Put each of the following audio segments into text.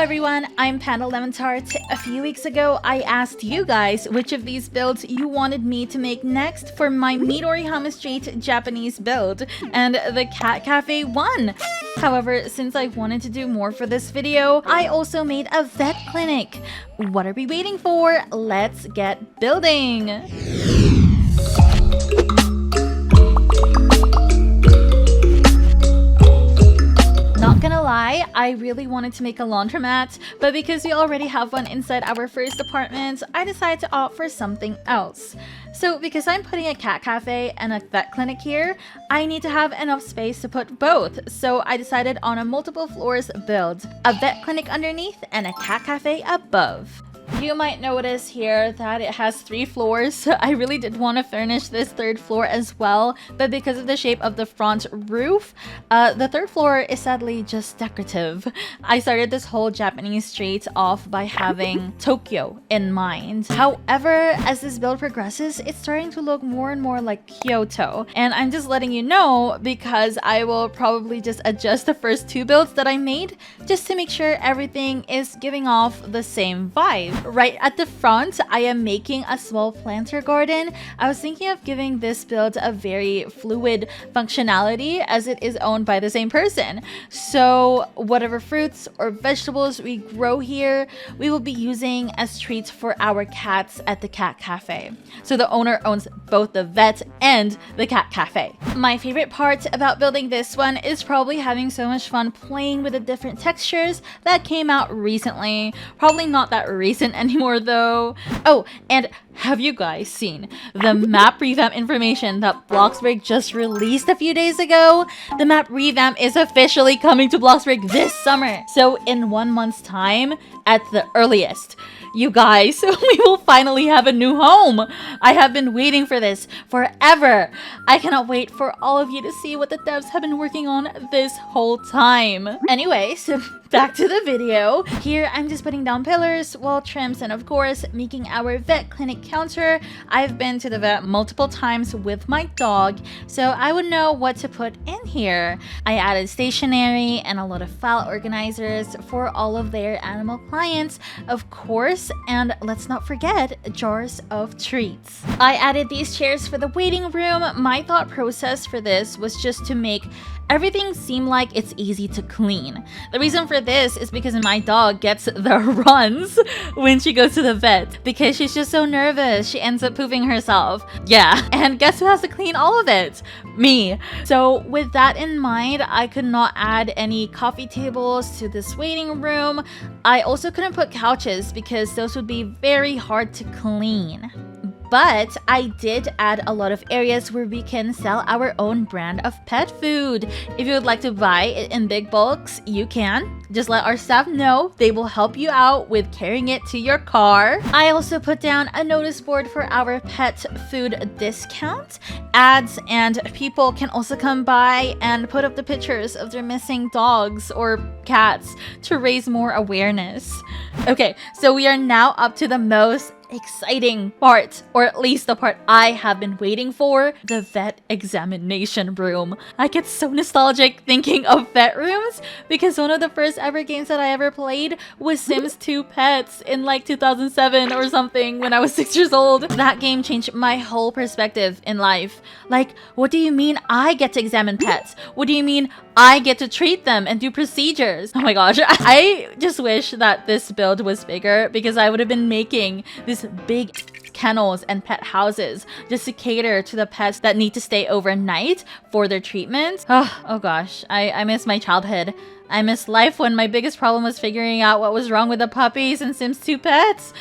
everyone, I'm PandaLemonTart. A few weeks ago, I asked you guys which of these builds you wanted me to make next for my Midori Hama Street Japanese build, and the Cat Cafe won. However, since I wanted to do more for this video, I also made a vet clinic. What are we waiting for? Let's get building! Not gonna lie, I really wanted to make a laundromat, but because we already have one inside our first apartment, I decided to opt for something else. So because I'm putting a cat cafe and a vet clinic here, I need to have enough space to put both. So I decided on a multiple floors build, a vet clinic underneath and a cat cafe above. You might notice here that it has 3 floors. I really did want to furnish this 3rd floor as well, but because of the shape of the front roof, the 3rd floor is sadly just decorative. I started this whole Japanese street off by having Tokyo in mind. However, as this build progresses, it's starting to look more and more like Kyoto. And I'm just letting you know because I will probably just adjust the first 2 builds that I made just to make sure everything is giving off the same vibe. Right at the front, I am making a small planter garden. I was thinking of giving this build a very fluid functionality as it is owned by the same person. So whatever fruits or vegetables we grow here, we will be using as treats for our cats at the cat cafe. So the owner owns both the vet and the cat cafe. My favorite part about building this one is probably having so much fun playing with the different textures that came out recently. Probably not that recent anymore though. Oh, and have you guys seen the map revamp information that Bloxburg just released a few days ago? The map revamp is officially coming to Bloxburg this summer. So in 1 month's time, at the earliest, you guys, we will finally have a new home. I have been waiting for this forever. I cannot wait for all of you to see what the devs have been working on this whole time. Anyways, back to the video. Here, I'm just putting down pillars, wall trims, and of course, making our vet clinic counter. I've been to the vet multiple times with my dog, so I would know what to put in here. I added stationery and a lot of file organizers for all of their animal clients, of course, and let's not forget jars of treats. I added these chairs for the waiting room. My thought process for this was just to make everything seem like it's easy to clean. The reason for this is because my dog gets the runs when she goes to the vet because she's just so nervous. She ends up pooping herself. Yeah, and guess who has to clean all of it? Me. So with that in mind, I could not add any coffee tables to this waiting room. I also couldn't put couches because those would be very hard to clean. But I did add a lot of areas where we can sell our own brand of pet food. If you would like to buy it in big bulks, you can. Just let our staff know. They will help you out with carrying it to your car. I also put down a notice board for our pet food discount ads, and people can also come by and put up the pictures of their missing dogs or cats to raise more awareness. Okay, so we are now up to the most exciting part, or at least the part I have been waiting for, the vet examination room. I get so nostalgic thinking of vet rooms because one of the first ever games that I ever played was Sims 2 Pets in like 2007 or something when I was 6 years old. That game changed my whole perspective in life. Like, what do you mean I get to examine pets? What do you mean I get to treat them and do procedures? Oh my gosh, I just wish that this build was bigger because I would have been making this big kennels and pet houses just to cater to the pets that need to stay overnight for their treatment. Oh gosh, I miss my childhood. I miss life when my biggest problem was figuring out what was wrong with the puppies in Sims 2 Pets.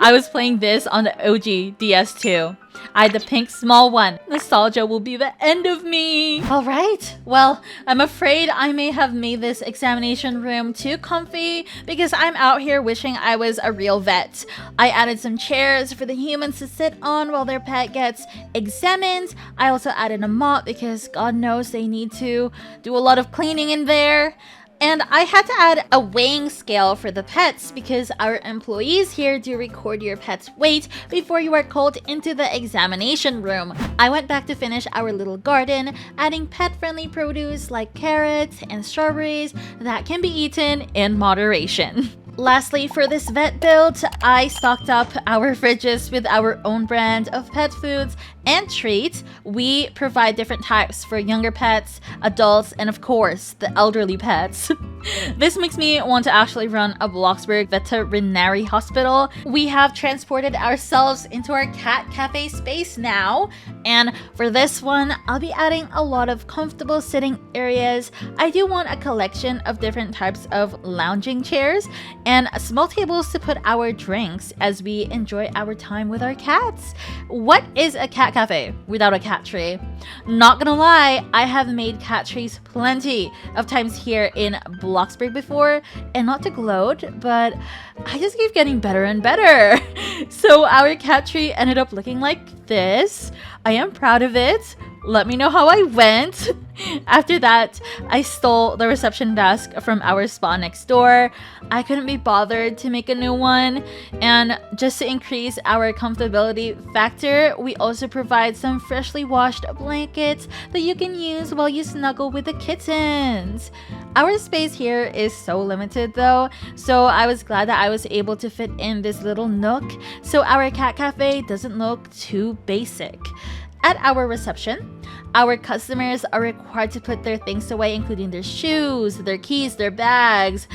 I was playing this on the OG DS2. I had the pink small one. Nostalgia will be the end of me. All right. Well, I'm afraid I may have made this examination room too comfy because I'm out here wishing I was a real vet. I added some chairs for the humans to sit on while their pet gets examined. I also added a mop because God knows they need to do a lot of cleaning in there. And I had to add a weighing scale for the pets because our employees here do record your pet's weight before you are called into the examination room. I went back to finish our little garden, adding pet-friendly produce like carrots and strawberries that can be eaten in moderation. Lastly, for this vet build, I stocked up our fridges with our own brand of pet foods and treats. We provide different types for younger pets, adults, and of course, the elderly pets. This makes me want to actually run a Bloxburg veterinary hospital. We have transported ourselves into our cat cafe space now, and for this one, I'll be adding a lot of comfortable sitting areas. I do want a collection of different types of lounging chairs and small tables to put our drinks as we enjoy our time with our cats. What is a cat cafe without a cat tree? Not gonna lie, I have made cat trees plenty of times here in Bloxburg before, and not to gloat, but I just keep getting better and better. So our cat tree ended up looking like this. I am proud of it. Let me know how I went. After that, I stole the reception desk from our spa next door. I couldn't be bothered to make a new one. And just to increase our comfortability factor, we also provide some freshly washed blankets that you can use while you snuggle with the kittens. Our space here is so limited though, so I was glad that I was able to fit in this little nook so our cat cafe doesn't look too basic. At our reception, our customers are required to put their things away, including their shoes, their keys, their bags,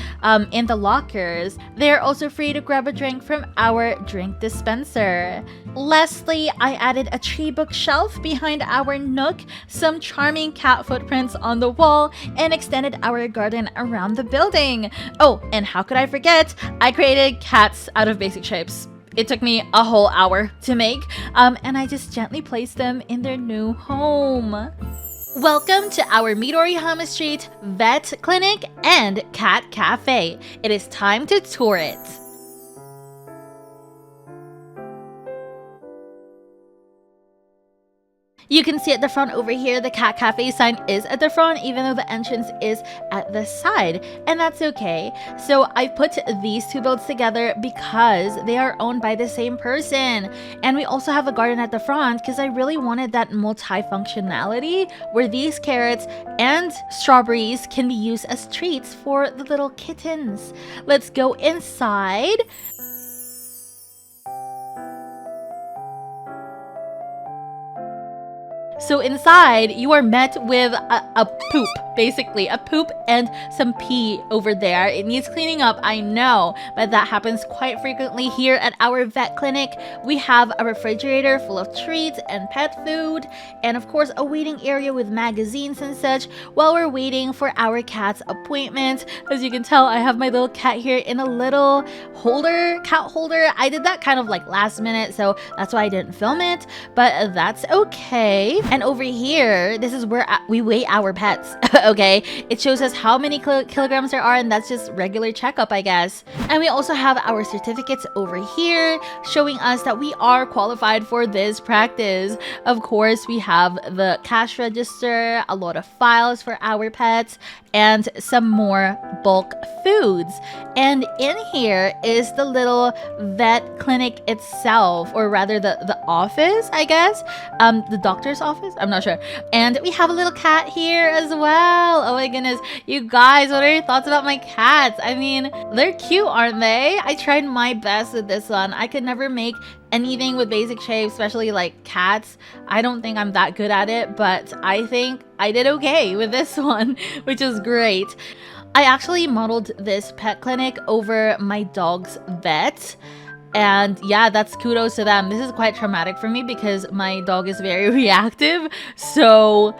in the lockers. They are also free to grab a drink from our drink dispenser. Lastly, I added a tree bookshelf behind our nook, some charming cat footprints on the wall, and extended our garden around the building. Oh, and how could I forget? I created cats out of basic shapes. It took me a whole hour to make, and I just gently placed them in their new home. Welcome to our Midori Hama Street Vet Clinic and Cat Cafe. It is time to tour it. You can see at the front over here, the Cat Cafe sign is at the front, even though the entrance is at the side, and that's okay. So I put these two builds together because they are owned by the same person. And we also have a garden at the front because I really wanted that multi-functionality where these carrots and strawberries can be used as treats for the little kittens. Let's go inside. So inside, you are met with a poop, basically. A poop and some pee over there. It needs cleaning up, I know, but that happens quite frequently here at our vet clinic. We have a refrigerator full of treats and pet food, and of course, a waiting area with magazines and such while we're waiting for our cat's appointment. As you can tell, I have my little cat here in a little holder, cat holder. I did that kind of like last minute, so that's why I didn't film it, but that's okay. And over here, this is where we weigh our pets, okay? It shows us how many kilograms there are, and that's just regular checkup, I guess. And we also have our certificates over here, showing us that we are qualified for this practice. Of course, we have the cash register, a lot of files for our pets, and some more bulk foods. And in here is the little vet clinic itself, or rather the office, I guess. The doctor's office? I'm not sure. And we have a little cat here as well. Oh my goodness. You guys, what are your thoughts about my cats? I mean, they're cute, aren't they? I tried my best with this one. I could never make anything with basic shapes, especially like cats. I don't think I'm that good at it, but I think I did okay with this one, which is great. I actually modeled this pet clinic over my dog's vet. And yeah, that's kudos to them. This is quite traumatic for me because my dog is very reactive. So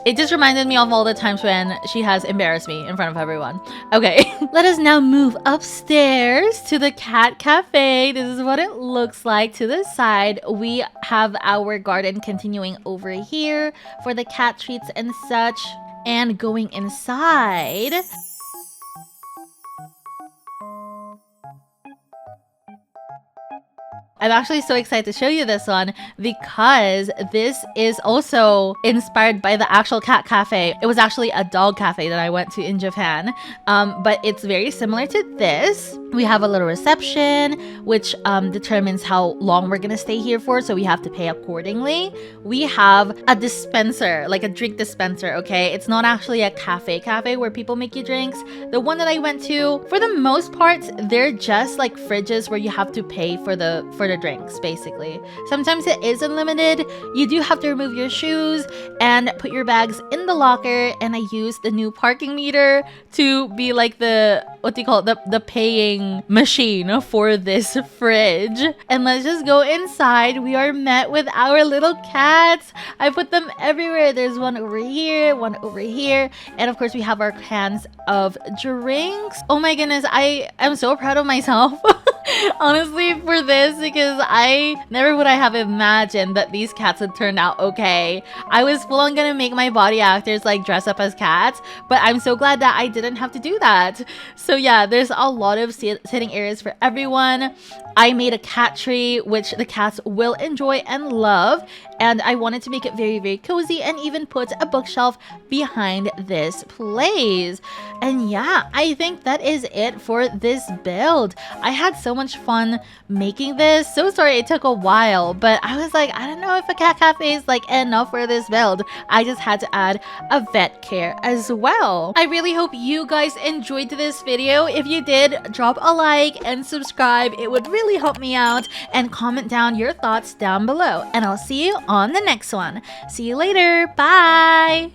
it just reminded me of all the times when she has embarrassed me in front of everyone. Okay, let us now move upstairs to the cat cafe. This is what it looks like to the side. We have our garden continuing over here for the cat treats and such. And going inside, I'm actually so excited to show you this one because this is also inspired by the actual cat cafe. It was actually a dog cafe that I went to in Japan, but it's very similar to this. We have a little reception, which determines how long we're gonna stay here for, so we have to pay accordingly. We have a dispenser, like a drink dispenser, okay? It's not actually a cafe where people make you drinks. The one that I went to, for the most part, they're just like fridges where you have to pay for the drinks, basically. Sometimes it is unlimited. You do have to remove your shoes and put your bags in the locker, and I used the new parking meter to be like the, what do you call it, the paying machine for this fridge. And let's just go inside. We are met with our little cats. I put them everywhere. There's one over here, one over here, and of course we have our cans of drinks. Oh my goodness, I am so proud of myself honestly for this, because I never would I have imagined that these cats would turn out okay. I was full on gonna make my body actors like dress up as cats, but I'm so glad that I didn't have to do that. So yeah, there's a lot of sitting areas for everyone. I made a cat tree which the cats will enjoy and love, and I wanted to make it very, very cozy and even put a bookshelf behind this place. And yeah, I think that is it for this build. I had so much fun making this. So sorry it took a while, but I was like, I don't know if a cat cafe is like enough for this build. I just had to add a vet care as well. I really hope you guys enjoyed this video. If you did, drop a like and subscribe. It would really help me out, and comment down your thoughts down below, and I'll see you on the next one. See you later. Bye.